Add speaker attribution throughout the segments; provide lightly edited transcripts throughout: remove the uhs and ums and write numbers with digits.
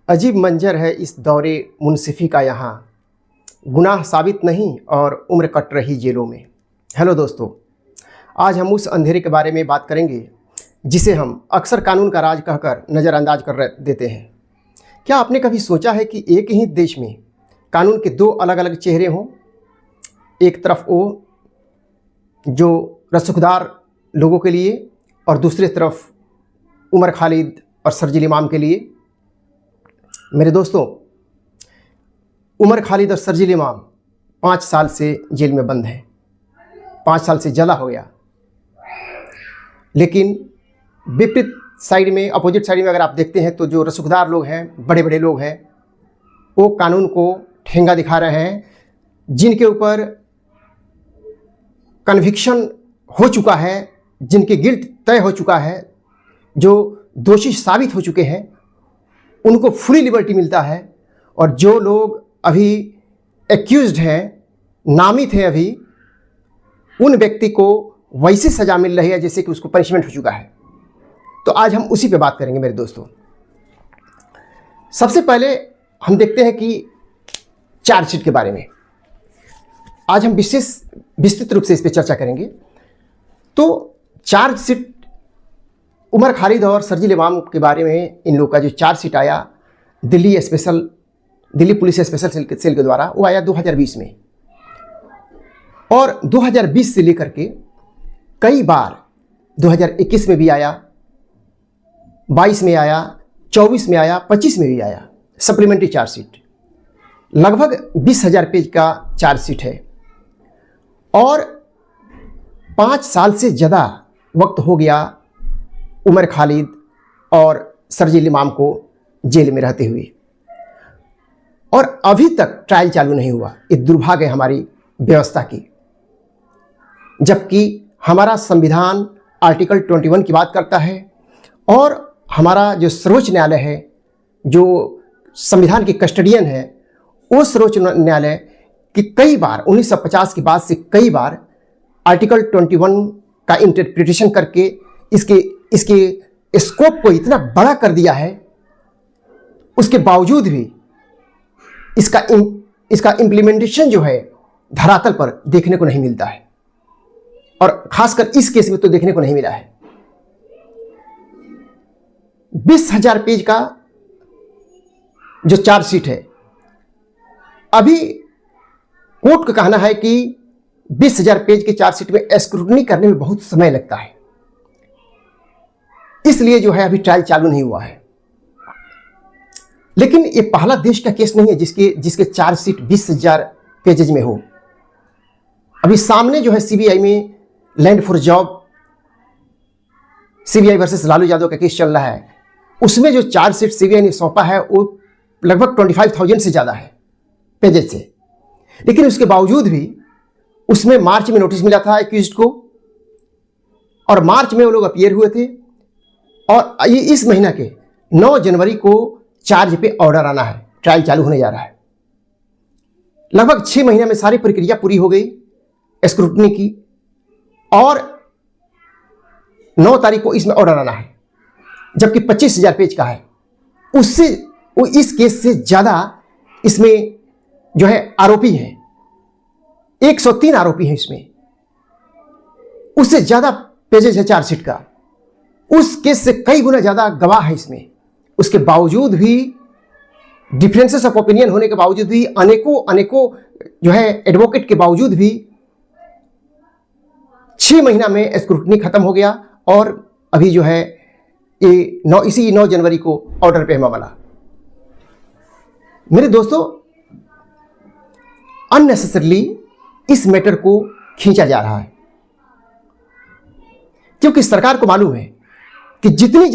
Speaker 1: अजीब मंजर है इस दौरे मुनसिफ़ी का यहाँ, गुनाह साबित नहीं और उम्र कट रही जेलों में। हेलो दोस्तों, आज हम उस अंधेरे के बारे में बात करेंगे जिसे हम अक्सर कानून का राज कहकर नज़रअंदाज कर देते हैं। क्या आपने कभी सोचा है कि एक ही देश में कानून के दो अलग अलग चेहरे हों? एक तरफ वो जो रसूखदार लोगों के लिए और दूसरी तरफ उमर खालिद और शरजील इमाम के लिए। मेरे दोस्तों, उमर खालिद और शरजील इमाम 5 साल से जेल में बंद हैं। 5 साल से ज़्यादा हो गया। लेकिन विपरीत साइड में, अपोजिट साइड में अगर आप देखते हैं तो जो रसूखदार लोग हैं, बड़े बड़े लोग हैं, वो कानून को ठेंगा दिखा रहे हैं। जिनके ऊपर कन्विक्शन हो चुका है, जिनके गिल्ट तय हो चुका है, जो दोषी साबित हो चुके हैं, उनको फुली लिबर्टी मिलता है। और जो लोग अभी एक्यूज्ड हैं, नामित हैं अभी, उन व्यक्ति को वैसी सज़ा मिल रही है जैसे कि उसको पनिशमेंट हो चुका है। तो आज हम उसी पे बात करेंगे मेरे दोस्तों। सबसे पहले हम देखते हैं कि चार्जशीट के बारे में आज हम विस्तृत रूप से इस पर चर्चा करेंगे। तो चार्जशीट उमर खालिद और शरजील इमाम के बारे में इन लोग का जो चार्जशीट आया दिल्ली पुलिस स्पेशल सेल के द्वारा, वो आया 2020 में। और 2020 से लेकर के कई बार 2021 में भी आया, 22 में आया, 24 में आया, 25 में भी आया सप्लीमेंट्री चार्जशीट। लगभग 20,000 पेज का चार्जशीट है और 5 साल से ज़्यादा वक्त हो गया उमर खालिद और शरजील इमाम को जेल में रहते हुए, और अभी तक ट्रायल चालू नहीं हुआ। ये दुर्भाग्य है हमारी व्यवस्था की। जबकि हमारा संविधान आर्टिकल 21 की बात करता है और हमारा जो सर्वोच्च न्यायालय है, जो संविधान की कस्टडियन है, वो सर्वोच्च न्यायालय कि कई बार 1950 के बाद से कई बार आर्टिकल 21 का इंटरप्रिटेशन करके इसके स्कोप को इतना बड़ा कर दिया है। उसके बावजूद भी इसका इम्प्लीमेंटेशन जो है धरातल पर देखने को नहीं मिलता है, और खासकर इस केस में तो देखने को नहीं मिला है। 20,000 पेज का जो चार्जशीट है, अभी कोर्ट का कहना है कि 20,000 पेज के चार्जशीट में स्क्रूटनी करने में बहुत समय लगता है, इसलिए जो है अभी ट्रायल चालू नहीं हुआ है। लेकिन ये पहला देश का केस नहीं है जिसके चार्जशीट 20,000 पेजेज में हो। अभी सामने जो है सीबीआई में land for job, CBI versus Lalu Yadav का केस चल रहा है। उसमें जो चार्जशीट सीबीआई ने सौंपा है वो लगभग 25,000 से ज़्यादा है पेजेज से। लेकिन उसके बावजूद भी उसमें मार्च में नोटिस मिला था एक्यूज्ड को, और मार्च में वो लोग अपीयर हुए थे, और ये इस महीना के 9 जनवरी को चार्ज पे ऑर्डर आना है। ट्रायल चालू होने जा रहा है। लगभग 6 महीने में सारी प्रक्रिया पूरी हो गई स्क्रूटनी की, और 9 तारीख को इसमें ऑर्डर आना है, जबकि 25,000 पेज का है। उससे वो इस केस से ज़्यादा इसमें जो है आरोपी हैं, 103 आरोपी हैं इसमें। उससे ज़्यादा पेजेज है चार्जशीट का, उस केस से कई गुना ज़्यादा गवाह है इसमें। उसके बावजूद भी, डिफरेंसेस ऑफ ओपिनियन होने के बावजूद भी, अनेकों जो है एडवोकेट के बावजूद भी 6 महीना में स्क्रूटनी खत्म हो गया, और अभी जो है ये इसी 9 जनवरी को ऑर्डर पे है मामला। मेरे दोस्तों, अननेसेसरली इस मैटर को खींचा जा रहा है, क्योंकि सरकार को मालूम है कि जितनी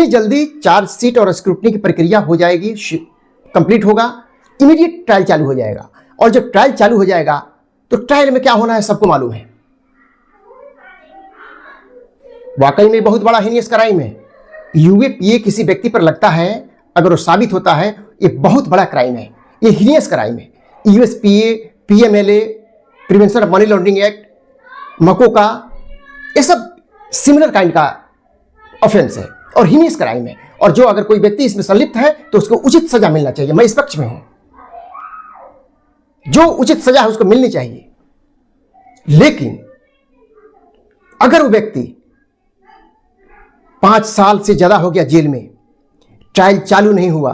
Speaker 1: जल्दी चार्जशीट और स्क्रूटनी की प्रक्रिया हो जाएगी, कंप्लीट होगा, इमीडिएट ट्रायल चालू हो जाएगा। और जब ट्रायल चालू हो जाएगा तो ट्रायल में क्या होना है सबको मालूम है। वाकई में बहुत बड़ा हीनियस क्राइम है। यूएपीए किसी व्यक्ति पर लगता है, अगर वो साबित होता है, ये बहुत बड़ा क्राइम है, ये हीनियस क्राइम है। USPA, PMLA, prevention of money laundering act, MCOCA, ये सब सिमिलर काइंड का ऑफेंस है। और हीनियस क्राइम है, और जो अगर कोई व्यक्ति इसमें संलिप्त है तो उसको उचित सजा मिलना चाहिए। मैं इस पक्ष में हूं, जो उचित सजा है उसको मिलनी चाहिए। लेकिन अगर वो व्यक्ति 5 साल से ज्यादा हो गया जेल में, ट्रायल चालू नहीं हुआ,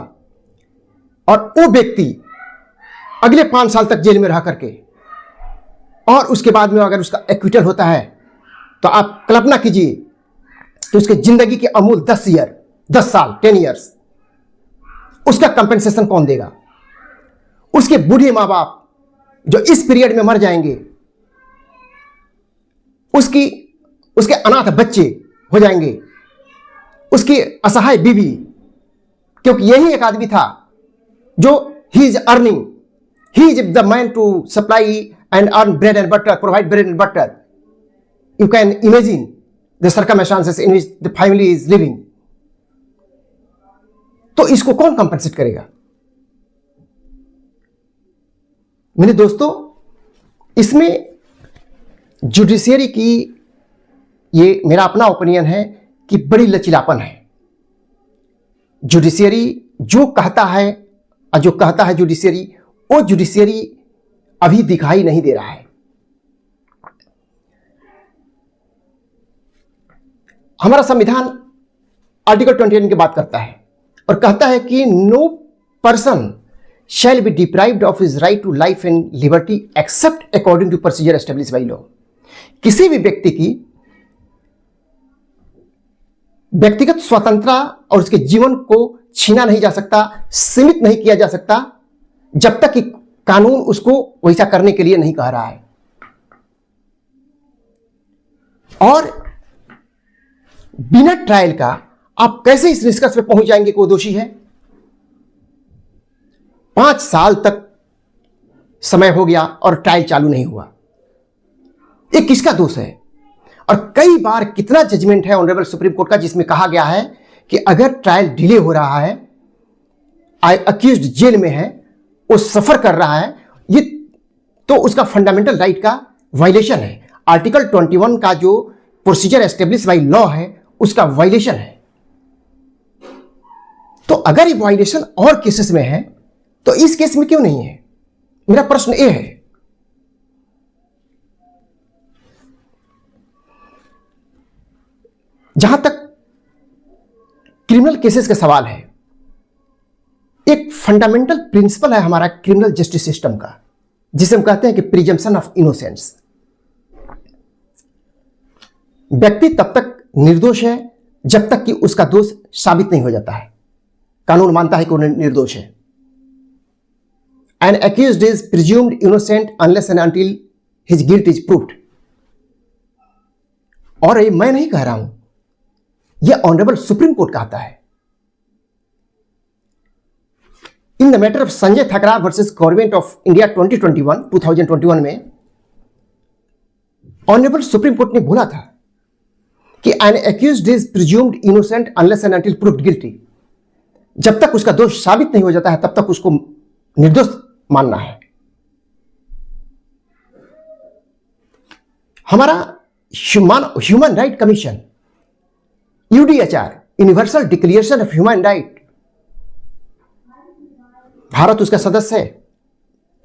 Speaker 1: और वो व्यक्ति अगले 5 साल तक जेल में रह करके और उसके बाद में अगर उसका एक्विटल होता है, तो आप कल्पना कीजिए कि उसके जिंदगी के अमूल 10 साल 10 ईयर्स उसका कंपेंसेशन कौन देगा? उसके बूढ़े मां बाप जो इस पीरियड में मर जाएंगे, उसके अनाथ बच्चे हो जाएंगे, उसकी असहाय बीवी, क्योंकि यही एक आदमी था जो he is the man to supply and earn bread and butter, provide bread and butter. You can imagine the circumstances in which the family is living. तो इसको कौन कंपनसेट करेगा? मेरे दोस्तों, इसमें जुडिशियरी की, ये मेरा अपना ओपिनियन है कि बड़ी लचीलापन है। जुडिशियरी जो कहता है और जो कहता है जुडिशियरी, वो जुडिशियरी अभी दिखाई नहीं दे रहा है। हमारा संविधान आर्टिकल 21 की बात करता है और कहता है कि no person shall be deprived of his right to life and liberty except according to procedure established by law। किसी भी व्यक्ति की व्यक्तिगत स्वतंत्रता और उसके जीवन को छीना नहीं जा सकता, सीमित नहीं किया जा सकता, जब तक कि कानून उसको वैसा करने के लिए नहीं कह रहा है। और बिना ट्रायल का आप कैसे इस निष्कर्ष पे पहुंच जाएंगे कि वो दोषी है? 5 साल तक समय हो गया और ट्रायल चालू नहीं हुआ, ये किसका दोष है? और कई बार कितना जजमेंट है ऑनरेबल सुप्रीम कोर्ट का जिसमें कहा गया है कि अगर ट्रायल डिले हो रहा है, अक्यूज्ड जेल में है, वो सफर कर रहा है, ये तो उसका फंडामेंटल राइट का वायलेशन है। आर्टिकल 21 का जो प्रोसीजर एस्टेब्लिश बाय लॉ है उसका वायलेशन है। तो अगर ये वायलेशन और केसेस में है तो इस केस में क्यों नहीं है? मेरा प्रश्न यह है। जहां तक क्रिमिनल केसेस का सवाल है, एक फंडामेंटल प्रिंसिपल है हमारा क्रिमिनल जस्टिस सिस्टम का, जिसे हम कहते हैं कि प्रिजम्पशन ऑफ इनोसेंस। व्यक्ति तब तक निर्दोष है जब तक कि उसका दोष साबित नहीं हो जाता है। कानून मानता है कि वो निर्दोष है। An accused is presumed innocent unless and until his guilt is proved। और ये मैं नहीं कह रहा हूं, यह ऑनरेबल सुप्रीम कोर्ट कहता है। In the matter of Sanjay Thakrar versus government of India 2021 में ऑनरेबल सुप्रीम कोर्ट ने बोला था कि an accused is presumed innocent unless and until proved guilty. जब तक उसका दोष साबित नहीं हो जाता है तब तक उसको निर्दोष मानना है। हमारा human right commission, UDHR, universal declaration of human right, Bharat उसका सदस्य है।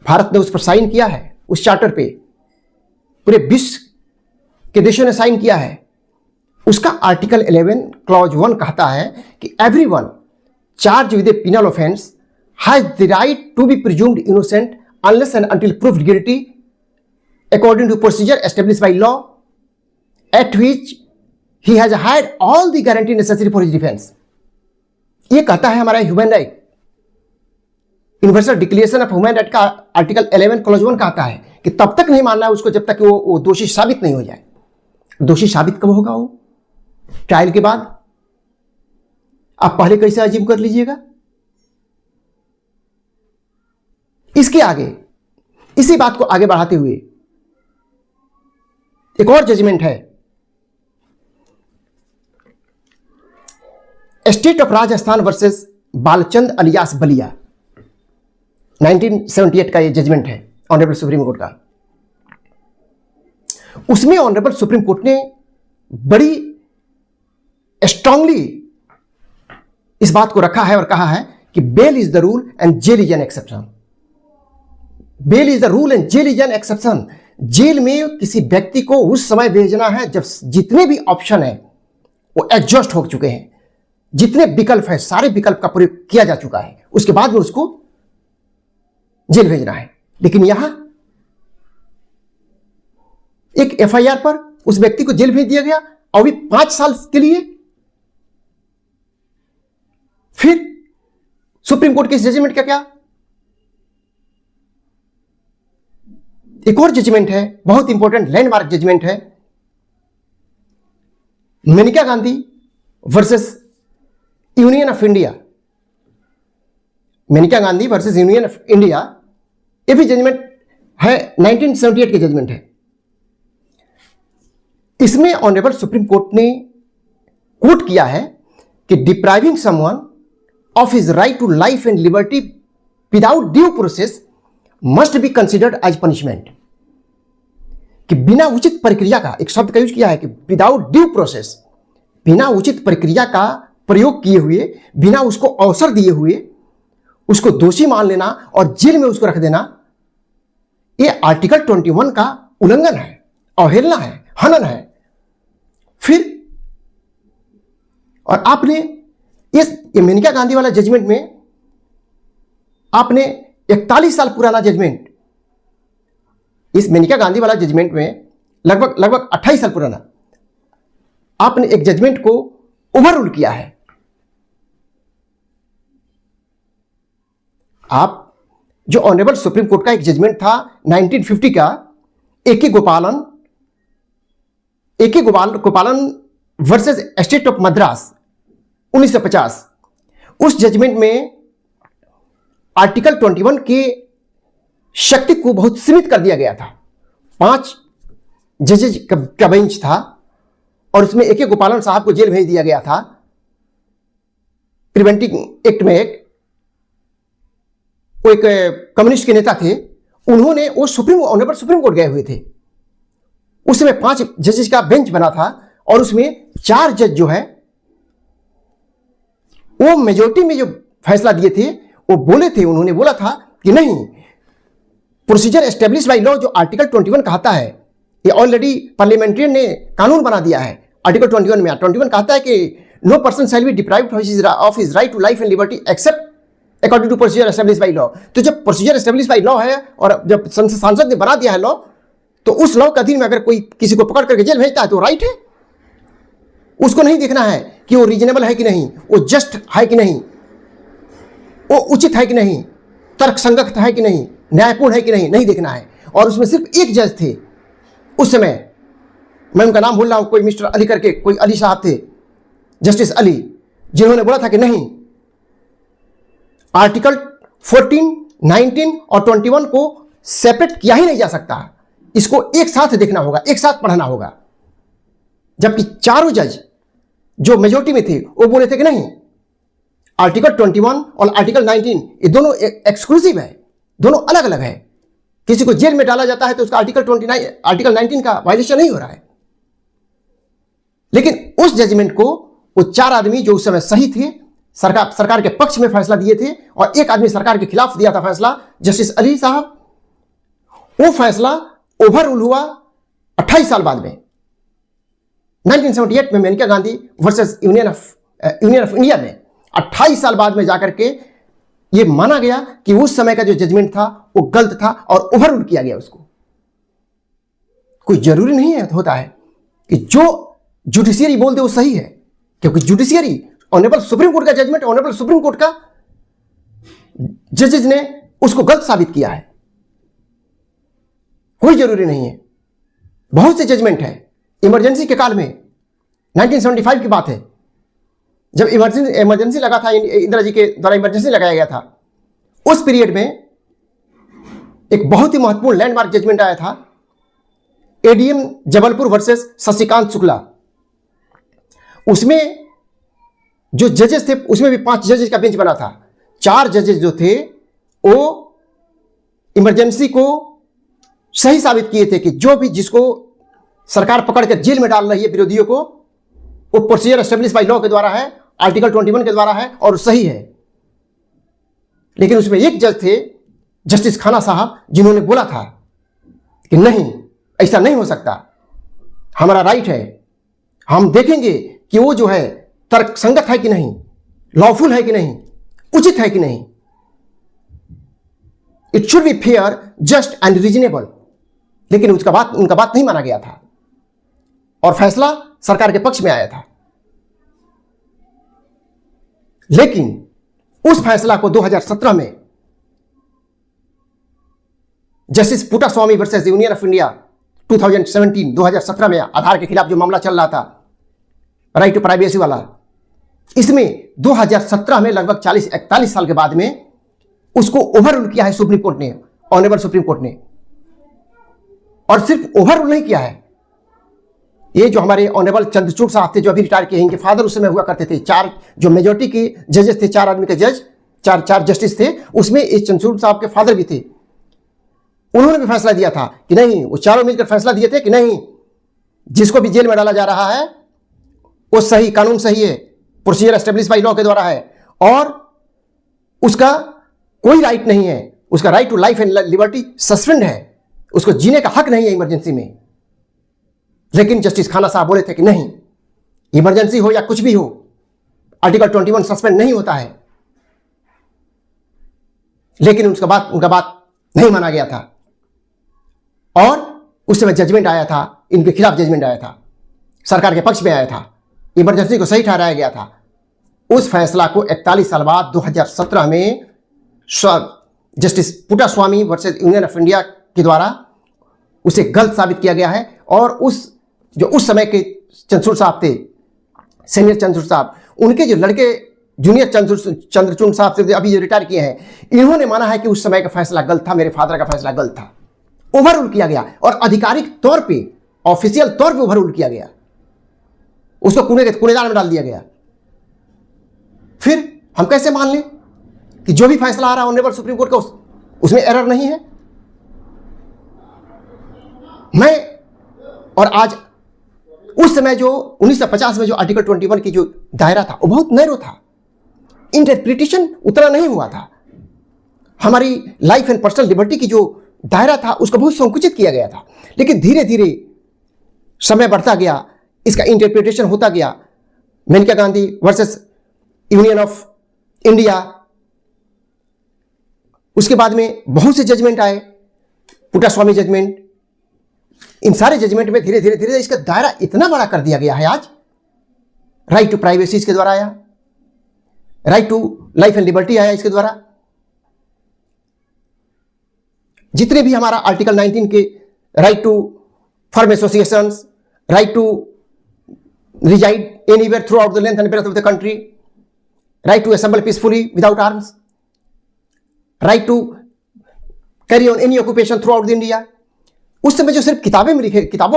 Speaker 1: भारत ने उस पर साइन किया है, उस चार्टर पे पूरे विश्व के देशों ने साइन किया है। उसका आर्टिकल 11 क्लॉज 1 कहता है कि everyone charge with A penal offence has the right to be presumed innocent unless and until proved guilty according to procedure established by law at which he has had all the guarantee necessary for his defense। ये कहता है हमारा human right. Universal declaration of human right का article 11 clause 1 कहता है कि तब तक नहीं मानना है उसको जब तक वो दोषी साबित नहीं हो जाए। दोषी साबित कब होगा? वो ट्रायल के बाद। आप पहले कैसे अजीम कर लीजिएगा? इसके आगे, इसी बात को आगे बढ़ाते हुए एक और जजमेंट है, state of Rajasthan versus Balchand alias Ballia, 1978 का ये जजमेंट है ऑनरेबल सुप्रीम कोर्ट का। उसमें ऑनरेबल सुप्रीम कोर्ट ने बड़ी स्ट्रांगली इस बात को रखा है और कहा है कि bail is the rule and jail is an exception. Bail is the rule and jail is an exception. Jail में किसी व्यक्ति को उस समय भेजना है जब जितने भी ऑप्शन है वो एग्जॉस्ट हो चुके हैं, जितने विकल्प है सारे विकल्प का प्रयोग किया जा चुका है, उसके बाद में उसको जेल भेजना है। लेकिन यहां एक एफआईआर पर उस व्यक्ति को जेल भेज दिया गया और भी 5 साल के लिए। फिर सुप्रीम कोर्ट के इस जजमेंट का क्या? एक और जजमेंट है, बहुत इंपॉर्टेंट लैंडमार्क जजमेंट है, Maneka Gandhi versus union of India. Maneka Gandhi versus union of India, ये भी जजमेंट है, 1978 के जजमेंट है। इसमें ऑनरेबल सुप्रीम कोर्ट ने कोट किया है कि depriving someone of his right to life and liberty without due process must be considered as punishment. कि बिना उचित प्रक्रिया का, एक शब्द का यूज किया है कि विदाउट ड्यू प्रोसेस, बिना उचित प्रक्रिया का प्रयोग किए हुए, बिना उसको अवसर दिए हुए उसको दोषी मान लेना और जेल में उसको रख देना, यह आर्टिकल 21 का उल्लंघन है, अवहेलना है, हनन है। फिर और आपने ये मेनका गांधी वाला जजमेंट में आपने 41 साल पुराना जजमेंट, इस मेनका गांधी वाला जजमेंट में लगभग 28 साल पुराना आपने एक जजमेंट को ओवर रूल किया है। आप जो ऑनरेबल सुप्रीम कोर्ट का एक जजमेंट था 1950 का, ए.के. गोपालन वर्सेस स्टेट ऑफ मद्रास 1950, उस जजमेंट में आर्टिकल 21 के शक्ति को बहुत सीमित कर दिया गया था। 5 जजेज का बेंच था और उसमें ए.के. गोपालन साहब को जेल भेज दिया गया था प्रिवेंटिव एक्ट में। वो एक कम्युनिस्ट के नेता थे, उन्होंने वो ऑनरेबल सुप्रीम कोर्ट गए हुए थे। उस समय 5 जजेस का बेंच बना था और उसमें 4 जज जो है वो मेजोरिटी में जो फैसला दिए थे, वो बोले थे, उन्होंने बोला था कि नहीं, प्रोसीजर एस्टेब्लिश बाय लॉ जो आर्टिकल 21 कहता है, ये ऑलरेडी पार्लियामेंट्रियन ने कानून बना दिया है। आर्टिकल 21 में 21 कहता है कि no person shall be deprived of his right to life and liberty except according to procedure establish by law. तो जब प्रोसीजर एस्टेब्लिश बाय लॉ है और जब सांसद ने बना दिया है लॉ, तो उस लॉ के अधीन में अगर कोई किसी को पकड़ करके जेल भेजता है तो राइट है। उसको नहीं देखना है कि वो रीजनेबल है कि नहीं, वो जस्ट है कि नहीं, वो उचित है कि नहीं, तर्कसंगत है कि नहीं, न्यायपूर्ण है कि नहीं, नहीं देखना है। और उसमें सिर्फ एक जज थे उस समय, मैं उनका नाम भूल रहा हूं, कोई मिस्टर अली करके, कोई अली साहब थे, जस्टिस अली, जिन्होंने बोला था कि नहीं, आर्टिकल 14, 19 और 21 को सेपरेट किया ही नहीं जा सकता, इसको एक साथ देखना होगा, एक साथ पढ़ना होगा। जबकि चारों जज जो मेजोरिटी में थे वो बोले थे कि नहीं, आर्टिकल 21 और आर्टिकल 19 ये दोनों एक्सक्लूसिव है, दोनों अलग अलग है। किसी को जेल में डाला जाता है तो उसका आर्टिकल 19 का वायलेशन नहीं हो रहा है। लेकिन उस जजमेंट को वो 4 आदमी जो उस समय सही थे, सरकार के पक्ष में फैसला दिए थे, और एक आदमी सरकार के खिलाफ दिया था फैसला, जस्टिस अली साहब, वो फैसला ओवर रूल हुआ 28 साल बाद में 1978 में Maneka Gandhi versus union of India में 28 साल बाद में जाकर के ये माना गया कि उस समय का जो जजमेंट था वो गलत था और ओवर रूल किया गया उसको। कोई जरूरी नहीं है होता है कि जो जुडिशियरी बोल दे वो सही है, क्योंकि जुडिशियरी ऑनरेबल सुप्रीम कोर्ट का जजमेंट, ऑनरेबल सुप्रीम कोर्ट का जजेस ने उसको गलत साबित किया है। कोई जरूरी नहीं है। बहुत से जजमेंट है इमरजेंसी के काल में, 1975 की बात है, जब इमरजेंसी लगा था, इंदिरा जी के द्वारा इमरजेंसी लगाया गया था, उस पीरियड में एक बहुत ही महत्वपूर्ण लैंडमार्क जजमेंट आया था, एडीएम जबलपुर वर्सेस शशिकांत शुक्ला। उसमें जो जजेस थे, उसमें भी 5 जजेस का बेंच बना था। 4 जजेस जो थे वो इमरजेंसी को सही साबित किए थे कि जो भी जिसको सरकार पकड़ कर जेल में डाल रही है विरोधियों को, वो प्रोसीजर एस्टेब्लिश बाय लॉ के द्वारा है आर्टिकल 21 के द्वारा है और सही है। लेकिन उसमें एक जज थे, जस्टिस खाना साहब, जिन्होंने बोला था कि नहीं, ऐसा नहीं हो सकता, हमारा राइट है, हम देखेंगे कि वो जो है तर्कसंगत है कि नहीं, लॉफुल है कि नहीं, उचित है कि नहीं, it should be fair, just and reasonable. लेकिन उनका बात नहीं माना गया था और फैसला सरकार के पक्ष में आया था। लेकिन उस फैसला को 2017 में justice Puttaswamy versus union of India 2017 में आधार के खिलाफ जो मामला चल रहा था, राइट टू प्राइवेसी वाला, इसमें 2017 में लगभग 40-41 साल के बाद में उसको ओवररूल किया है सुप्रीम कोर्ट ने, ऑनरेबल सुप्रीम कोर्ट ने। और सिर्फ ओवररूल नहीं किया है, ये जो हमारे ऑनरेबल चंद्रचूड़ साहब थे, जो अभी रिटायर किए, इनके फादर उस समय हुआ करते थे, 4 जो मेजोरिटी के जजेस थे, 4 आदमी के जज, 4 जस्टिस थे, उसमें इस चंद्रचूड़ साहब के फादर भी थे। उन्होंने भी फैसला दिया था कि नहीं, वो चारों मिलकर फैसला दिए थे कि नहीं, जिसको भी जेल में डाला जा रहा है वो सही, कानून सही है, प्रोसीजर एस्टेब्लिश बाय लॉ के द्वारा है और उसका कोई राइट नहीं है, उसका right to life and liberty suspend है, उसको जीने का हक नहीं है इमरजेंसी में। लेकिन जस्टिस खाना साहब बोले थे कि नहीं, इमरजेंसी हो या कुछ भी हो, आर्टिकल 21 सस्पेंड नहीं होता है। लेकिन उनका बात नहीं माना गया था और उस समय जजमेंट आया था, इनके खिलाफ जजमेंट आया था, सरकार के पक्ष में आया था, इमरजेंसी को सही ठहराया गया था। उस फैसला को 41 साल बाद 2017 में justice Puttaswamy versus union of India के द्वारा उसे गलत साबित किया गया है। और उस समय के चंद्रचूड़ साहब थे, सीनियर चंद्रचूड़ साहब, उनके जो लड़के जूनियर चंद्रचूड़ साहब से अभी जो रिटायर किए हैं, इन्होंने माना है कि उस समय का फैसला गलत था, मेरे फादर का फैसला गलत था। ओवररूल किया गया और आधिकारिक तौर पे, ऑफिशियल तौर पे ओवररूल किया गया, उसको कूड़ेदान में डाल दिया गया। फिर हम कैसे मान लें कि जो भी फैसला आ रहा है ऑनरेबल सुप्रीम कोर्ट का उसमें एरर नहीं है? मैं और आज, उस समय जो 1950 में जो आर्टिकल 21 की जो दायरा था वो बहुत नैरो था, इंटरप्रिटेशन उतना नहीं हुआ था। हमारी लाइफ एंड पर्सनल लिबर्टी की जो दायरा था उसको बहुत संकुचित किया गया था। लेकिन धीरे धीरे समय बढ़ता गया, इसका इंटरप्रिटेशन होता गया। Maneka Gandhi versus union of India, उसके बाद में बहुत से जजमेंट आए, पुट्टास्वामी जजमेंट, इन सारे जजमेंट में धीरे धीरे इसका दायरा इतना बड़ा कर दिया गया है। आज राइट टू प्राइवेसी इसके द्वारा आया, right to life and liberty आया इसके द्वारा। जितने भी हमारा आर्टिकल 19 के right to form associations, right to reside anywhere through the length and breadth of the country, right to assemble peacefully without arms, right to carry on any occupation through the India, उस समय जो सिर्फ किताबों में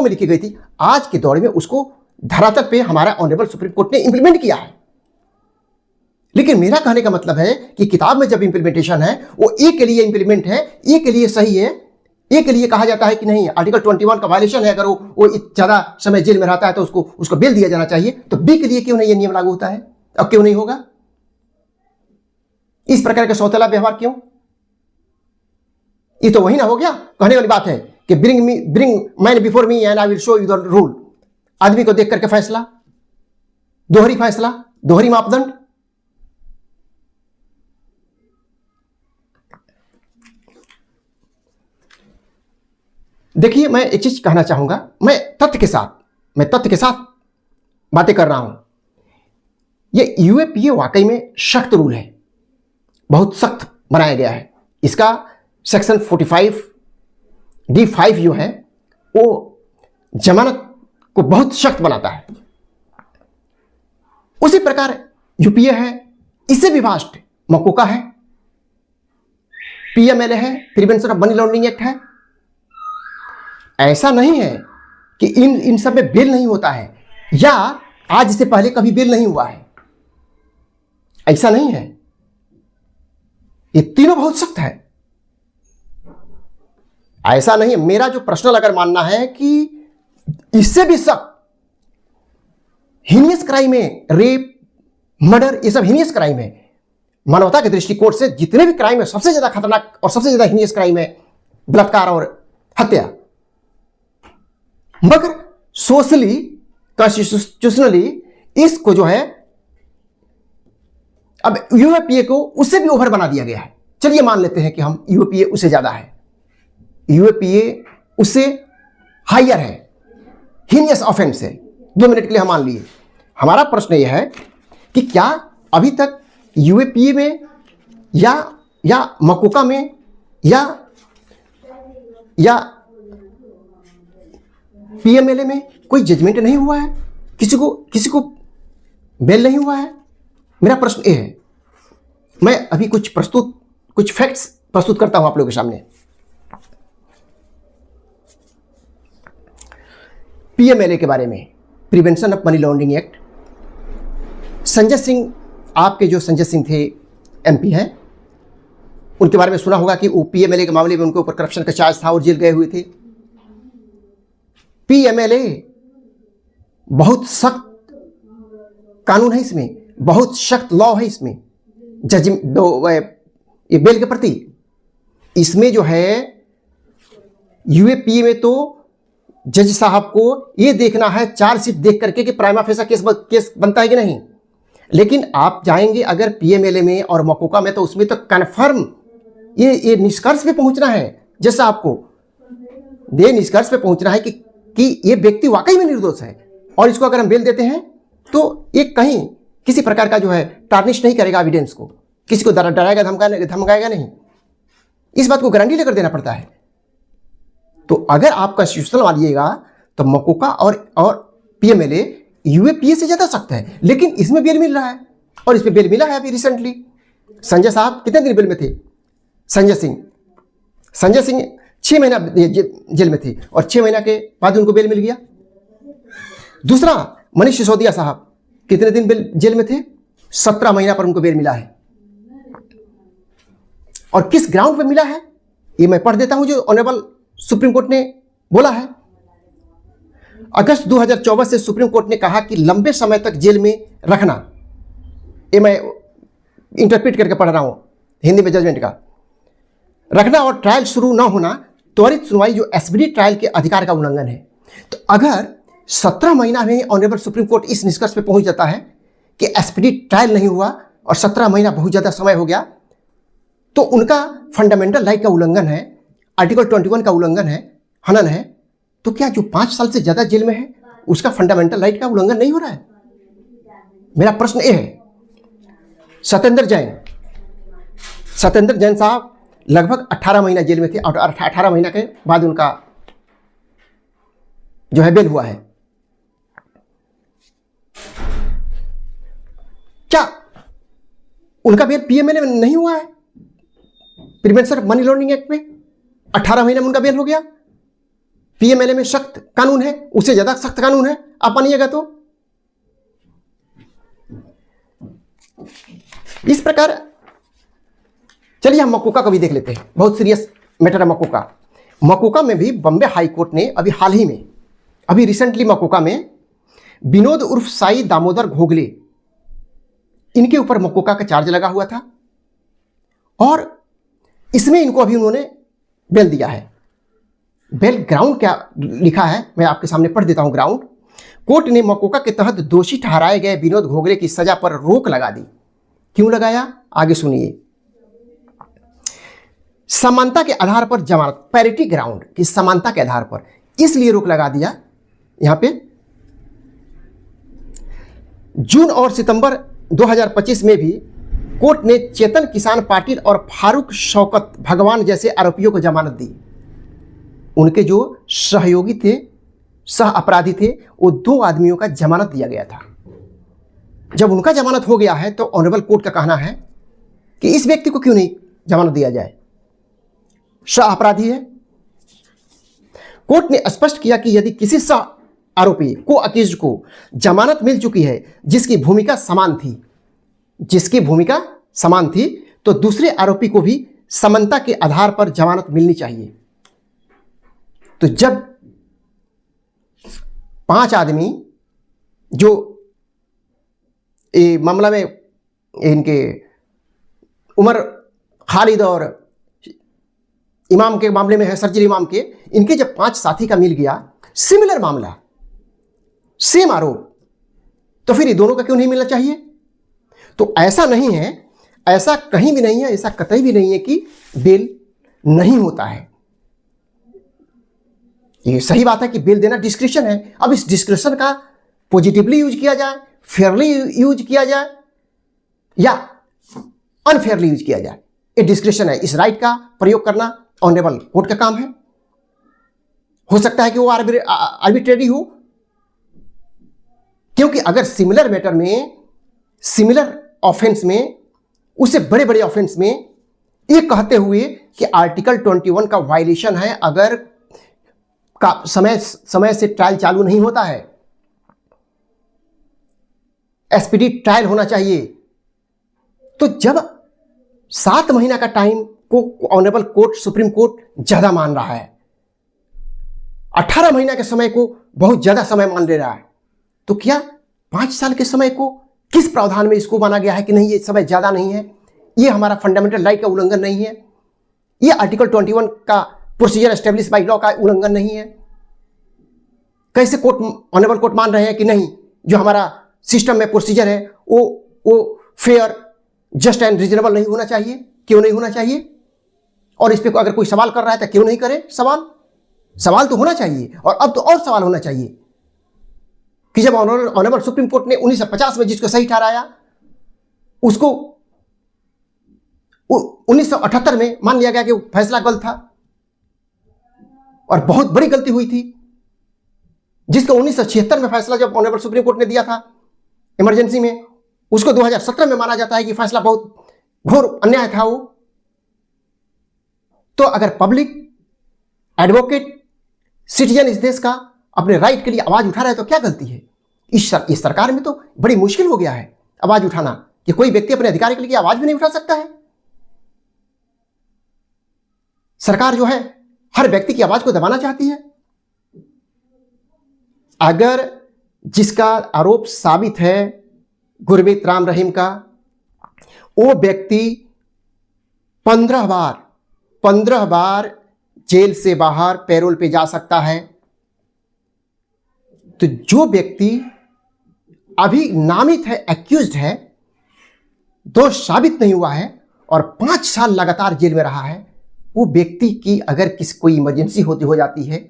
Speaker 1: लिखी गई थी, आज के दौर में उसको धरातल पे हमारा ऑनरेबल सुप्रीम कोर्ट ने इंप्लीमेंट किया है। लेकिन मेरा कहने का मतलब है कि किताब में जब इंप्लीमेंटेशन है वो एक के लिए इंप्लीमेंट है, एक के लिए सही है, एक के लिए कहा जाता है कि नहीं आर्टिकल 21 का वायलेशन है, अगर वो ज्यादा समय जेल में रहता है तो उसको बेल दिया जाना चाहिए, तो बी के लिए क्यों नहीं ये नियम लागू होता है? अब क्यों नहीं होगा? इस प्रकार का सौतेला व्यवहार क्यों? ये तो वही ना हो गया, कहने वाली बात है कि bring man before me and I will show you the rule. आदमी को देख करके फैसला, दोहरी मापदंड। देखिए, मैं एक चीज कहना चाहूंगा, मैं तथ्य के साथ बातें कर रहा हूं। ये यूएपीए वाकई में सख्त रूल है, बहुत सख्त बनाया गया है। इसका सेक्शन 45D5 जो है वो जमानत को बहुत सख्त बनाता है। उसी प्रकार यूपीए है, इससे भी वास्ट मकोका है, पीएमएलए है, prevention of money laundering act है। ऐसा नहीं है कि इन सब में बिल नहीं होता है या आज से पहले कभी बिल नहीं हुआ है, ऐसा नहीं है। ये तीनों बहुत सख्त है, ऐसा नहीं है। मेरा जो पर्सनल अगर मानना है कि इससे भी सख्त हीनियस क्राइम में रेप, मर्डर, ये सब हीनियस क्राइम है। मानवता के दृष्टिकोण से जितने भी क्राइम है, सबसे ज्यादा खतरनाक और सबसे ज्यादा हीनियस क्राइम है बलात्कार और हत्या। मगर सोशली, कॉन्स्टिट्यूशनली इसको जो है अब यूएपीए को उससे भी ओवर बना दिया गया है। चलिए मान लेते हैं कि हम यूएपीए उससे ज्यादा है, यूएपीए उससे हायर है, हीनियस ऑफेंस है। 2 मिनट के लिए हम मान लिए। हमारा प्रश्न यह है कि क्या अभी तक यूएपीए में या मकोका में या पीएमएलए में कोई जजमेंट नहीं हुआ है? किसी को बेल नहीं हुआ है? मेरा प्रश्न यह है। मैं अभी कुछ फैक्ट्स प्रस्तुत करता हूं आप लोगों के सामने। पीएमएलए के बारे में, prevention of money laundering act. Sanjay Singh, आपके जो संजय सिंह थे एमपी हैं, उनके बारे में सुना होगा कि वो पीएमएलए के मामले में उनके ऊपर करप्शन का चार्ज था और जेल गए हुए थे। पीएमएलए बहुत सख्त कानून है, इसमें बहुत सख्त लॉ है, इसमें ये बेल के प्रति। इसमें जो है यूएपीए में तो जज साहब को ये देखना है चार्जशीट देख करके कि प्राइमा फेसा केस बनता है कि नहीं। लेकिन आप जाएंगे अगर पीएमएलए में और मकोका में, तो उसमें तो कन्फर्म ये निष्कर्ष पे पहुंचना है जज साहब को, ये निष्कर्ष पे पहुंचना है कि ये व्यक्ति वाकई में निर्दोष है, और इसको अगर हम बेल देते हैं तो ये कहीं किसी प्रकार का जो है टार्निश नहीं करेगा एविडेंस को, किसी को डराएगा धमकाएगा नहीं। इस बात को गारंटी लेकर देना पड़ता है। तो अगर आप कॉन्स्टिट्यूशनल मानिएगा तो मकोका और पीएमएलए यूएपीए से ज्यादा सख्त है, लेकिन इसमें बेल मिल रहा है, और इस पे बेल मिला है अभी रिसेंटली। संजय साहब कितने दिन बेल में थे? संजय सिंह 6 महीना जेल में थे, और 6 महीना के बाद उनको बेल मिल गया। दूसरा, मनीष सिसोदिया साहब कितने दिन जेल में थे? 17 महीना पर उनको बेल मिला है। और किस ग्राउंड पे मिला है ये मैं पढ़ देता हूं, जो ऑनरेबल सुप्रीम कोर्ट ने बोला है। अगस्त 2024 से सुप्रीम कोर्ट ने कहा कि लंबे समय तक जेल में रखना, ये मैं इंटरप्रेट करके पढ़ रहा हूं हिंदी में जजमेंट का, रखना और ट्रायल शुरू ना होना त्वरित सुनवाई जो एसपीडी ट्रायल के अधिकार का उल्लंघन है। तो अगर 17 महीना में ऑनरेबल सुप्रीम कोर्ट इस निष्कर्ष पे पहुंच जाता है कि एसपीडी ट्रायल नहीं हुआ और 17 महीना बहुत ज्यादा समय हो गया, तो उनका फंडामेंटल राइट का उल्लंघन है, आर्टिकल 21 का उल्लंघन है, हनन है। तो क्या जो 5 साल से ज्यादा जेल में है उसका फंडामेंटल राइट का उल्लंघन नहीं हो रहा है? मेरा प्रश्न यह है। सत्येंद्र जैन साहब लगभग 18 महीना जेल में थे, और 18 महीना के बाद उनका जो है बेल हुआ है। क्या उनका बेल पीएमएलए में नहीं हुआ है? Prevention of money laundering act में 18 महीने में उनका बेल हो गया। पीएमएलए में सख्त कानून है, उससे ज्यादा सख्त कानून है, आप मानिएगा तो। इस प्रकार चलिए हम मकोका को भी देख लेते हैं, बहुत सीरियस मैटर है मकोका। मकोका में भी बॉम्बे हाई कोर्ट ने अभी हाल ही में, अभी रिसेंटली मकोका में विनोद उर्फ साई दामोदर घोगले, इनके ऊपर मकोका का चार्ज लगा हुआ था, और इसमें इनको अभी उन्होंने बेल दिया है। बेल ग्राउंड क्या लिखा है मैं आपके सामने पढ़ देता हूं। ग्राउंड, कोर्ट ने मकोका के तहत दोषी ठहराए गए विनोद घोगले की सजा पर रोक लगा दी। क्यों लगाया, आगे सुनिए। समानता के आधार पर जमानत, पैरिटी ग्राउंड की समानता के आधार पर इसलिए रोक लगा दिया। यहां पे जून और सितंबर 2025 में भी कोर्ट ने चेतन किसान पाटिल और फारूक शौकत भगवान जैसे आरोपियों को जमानत दी। उनके जो सहयोगी थे, सह अपराधी थे, वो 2 आदमियों का जमानत दिया गया था। जब उनका जमानत हो गया है तो ऑनरेबल कोर्ट का कहना है कि इस व्यक्ति को क्यों नहीं जमानत दिया जाए, सह अपराधी है। कोर्ट ने स्पष्ट किया कि यदि किसी सह आरोपी को अक्यूज्ड को जमानत मिल चुकी है जिसकी भूमिका समान थी, तो दूसरे आरोपी को भी समानता के आधार पर जमानत मिलनी चाहिए। तो जब 5 आदमी जो ये मामला में इनके उमर खालिद और इमाम के मामले में है, सर्जिल इमाम के, इनके जब 5 साथी का मिल गया, सिमिलर मामला, सेम आरोप, तो फिर ये दोनों का क्यों नहीं मिलना चाहिए? तो ऐसा नहीं है, ऐसा कहीं भी नहीं है, ऐसा कतई भी नहीं है कि बेल नहीं होता है। ये सही बात है कि बेल देना डिस्क्रिप्शन है। अब इस डिस्क्रिप्शन का पॉजिटिवली यूज किया जाए, फेयरली यूज किया जाए या अनफेयरली यूज किया जाए, ये डिस्क्रिप्शन है। इस राइट का प्रयोग करना ऑनरेबल कोर्ट का काम है। हो सकता है कि वो आर्बिट्रेरी हो, क्योंकि अगर सिमिलर मैटर में, सिमिलर ऑफेंस में, उससे बड़े बड़े ऑफेंस में ये कहते हुए कि आर्टिकल 21 का वायलेशन है, अगर का समय से ट्रायल चालू नहीं होता है, एसपीडी ट्रायल होना चाहिए, तो जब 7 महीना का टाइम को ऑनरेबल कोर्ट, सुप्रीम कोर्ट ज्यादा मान रहा है, 18 महीना के समय को बहुत ज्यादा समय मान ले रहा है, तो क्या 5 साल के समय को किस प्रावधान में इसको माना गया है कि नहीं ये समय ज्यादा नहीं है, ये हमारा फंडामेंटल राइट का उल्लंघन नहीं है, ये आर्टिकल 21 का प्रोसीजर एस्टेब्लिश बाय लॉ का उल्लंघन नहीं है? कैसे कोर्ट, ऑनरेबल कोर्ट मान रहे हैं कि नहीं, जो हमारा सिस्टम में प्रोसीजर है वो फेयर, जस्ट एंड रीजनेबल नहीं होना चाहिए? क्यों नहीं होना चाहिए? और इस पे अगर कोई सवाल कर रहा है तो क्यों नहीं करे सवाल तो होना चाहिए। और अब तो और सवाल होना चाहिए कि जब ऑनरेबल सुप्रीम कोर्ट ने 1950 में जिसको सही ठहराया, उसको 1978 में मान लिया गया कि फैसला गलत था और बहुत बड़ी गलती हुई थी। जिसको 1976 में फैसला जब ऑनरेबल सुप्रीम कोर्ट ने दिया था इमरजेंसी में, उसको 2017 में माना जाता है कि फैसला बहुत घोर अन्याय था वो। तो अगर पब्लिक, एडवोकेट, सिटीजन इस देश का अपने राइट के लिए आवाज उठा रहा है तो क्या गलती है? इस सरकार में तो बड़ी मुश्किल हो गया है आवाज उठाना, कि कोई व्यक्ति अपने अधिकार के लिए आवाज भी नहीं उठा सकता है। सरकार जो है हर व्यक्ति की आवाज को दबाना चाहती है। अगर जिसका आरोप साबित है गुरमीत राम रहीम का, वो व्यक्ति 15 बार जेल से बाहर पैरोल पे जा सकता है, तो जो व्यक्ति अभी नामित है, एक्यूज्ड है, दोष साबित नहीं हुआ है और 5 साल लगातार जेल में रहा है, वो व्यक्ति की अगर कोई इमरजेंसी हो जाती है,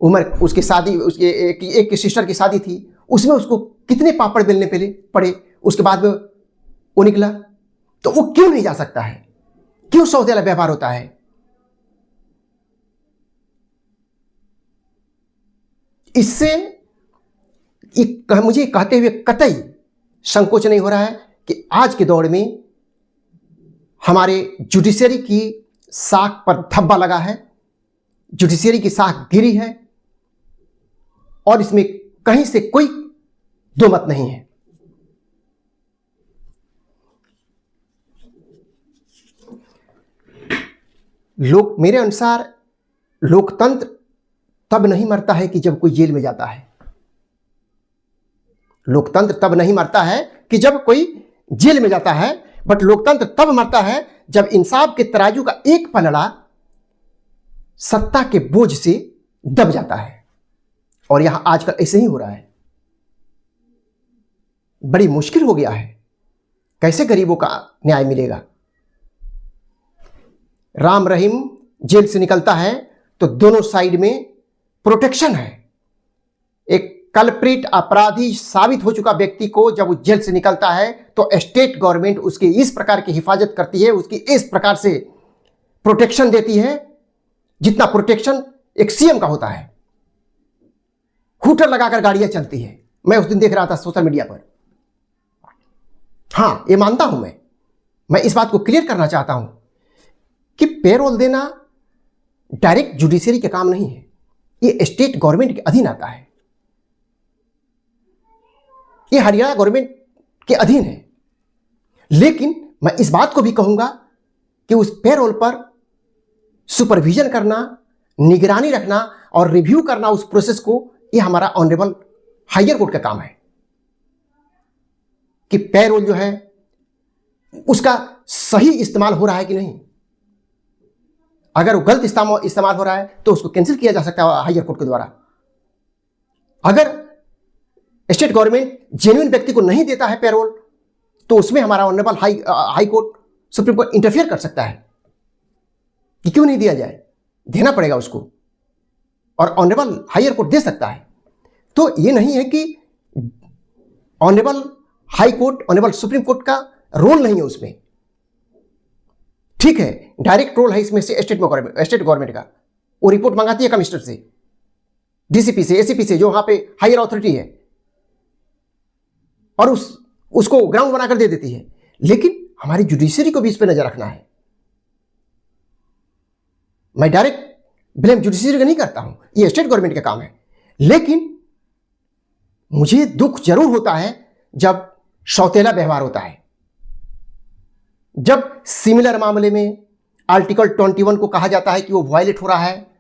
Speaker 1: उम्र उसकी शादी, उसके एक सिस्टर की शादी थी, उसमें उसको कितने पापड़ बेलने पड़े, उसके बाद में वो निकला, तो वो क्यों नहीं जा सकता है? क्यों सौदेला व्यवहार होता है? इससे मुझे कहते हुए कतई संकोच नहीं हो रहा है कि आज के दौर में हमारे जुडिशरी की साख पर धब्बा लगा है, जुडिशरी की साख गिरी है और इसमें कहीं से कोई दो मत नहीं है। मेरे अनुसार लोकतंत्र तब नहीं मरता है कि जब कोई जेल में जाता है। लोकतंत्र तब नहीं मरता है कि जब कोई जेल में जाता है, बट लोकतंत्र तब मरता है जब इंसाफ के तराजू का एक पलड़ा सत्ता के बोझ से दब जाता है। और यहां आजकल ऐसे ही हो रहा है। बड़ी मुश्किल हो गया है, कैसे गरीबों का न्याय मिलेगा? राम रहीम जेल से निकलता है तो दोनों साइड में प्रोटेक्शन है। एक कल्प्रिट, अपराधी साबित हो चुका व्यक्ति को जब वो जेल से निकलता है तो स्टेट गवर्नमेंट उसकी इस प्रकार की हिफाजत करती है, उसकी इस प्रकार से प्रोटेक्शन देती है जितना प्रोटेक्शन एक सीएम का होता है। हूटर लगाकर गाड़ियां चलती है। मैं उस दिन देख रहा था सोशल मीडिया पर। हां, ये मानता हूं मैं इस बात को क्लियर करना चाहता हूं कि पेरोल देना डायरेक्ट जुडिशरी के काम नहीं है, ये स्टेट गवर्नमेंट के अधीन आता है, ये हरियाणा गवर्नमेंट के अधीन है। लेकिन मैं इस बात को भी कहूंगा कि उस पेरोल पर सुपरविजन करना, निगरानी रखना और रिव्यू करना उस प्रोसेस को, ये हमारा ऑनरेबल हायर कोर्ट का काम है। कि पेरोल जो है उसका सही इस्तेमाल हो रहा है कि नहीं। अगर वो गलत इस्तेमाल हो रहा है तो उसको कैंसिल किया जा सकता है हायर कोर्ट के द्वारा। अगर स्टेट गवर्नमेंट जेन्युइन व्यक्ति को नहीं देता है पेरोल तो उसमें हमारा honourable high court, supreme court interfere कर सकता है कि क्यों नहीं दिया जाए, देना पड़ेगा उसको, और ऑनरेबल हायर कोर्ट दे सकता है। तो ये नहीं है कि honourable high court, honourable supreme court का रोल नहीं है उसमें। ठीक है, डायरेक्ट रोल है इसमें से स्टेट गवर्नमेंट का। वो रिपोर्ट मंगाती है कमिश्नर से, डीसीपी से, एसीपी से, जो वहां पे हायर अथॉरिटी है, और उसको ग्राउंड बनाकर दे देती है। लेकिन हमारी जुडिशरी को भी इस पर नजर रखना है। मैं डायरेक्ट ब्लेम जुडिशरी का नहीं करता हूं, ये स्टेट गवर्नमेंट का काम है। लेकिन मुझे दुख जरूर होता है जब सौतेला व्यवहार होता है, जब सिमिलर मामले में आर्टिकल 21 को कहा जाता है कि वो वायलेट हो रहा है,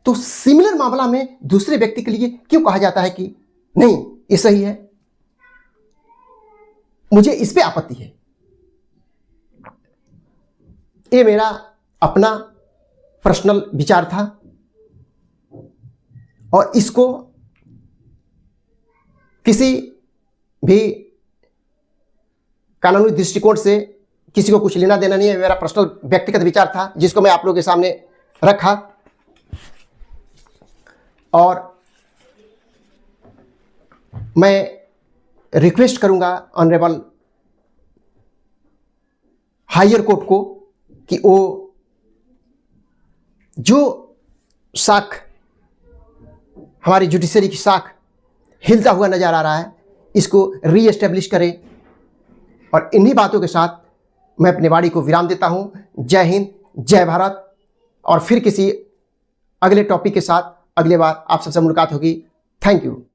Speaker 1: तो सिमिलर मामला में दूसरे व्यक्ति के लिए क्यों कहा जाता है कि नहीं ये सही है। मुझे इस पे आपत्ति है। ये मेरा अपना पर्सनल विचार था और इसको किसी भी कानूनी दृष्टिकोण से किसी को कुछ लेना देना नहीं है। मेरा पर्सनल व्यक्तिगत विचार था जिसको मैं आप लोगों के सामने रखा। और मैं रिक्वेस्ट करूंगा ऑनरेबल हायर कोर्ट को कि वो जो शाख, हमारी जुडिशरी की शाख हिलता हुआ नजर आ रहा है, इसको रीएस्टेब्लिश करें। और इन्हीं बातों के साथ मैं अपनी वाणी को विराम देता हूं। जय हिंद, जय भारत। और फिर किसी अगले टॉपिक के साथ अगले बार आप सबसे मुलाकात होगी। Thank you.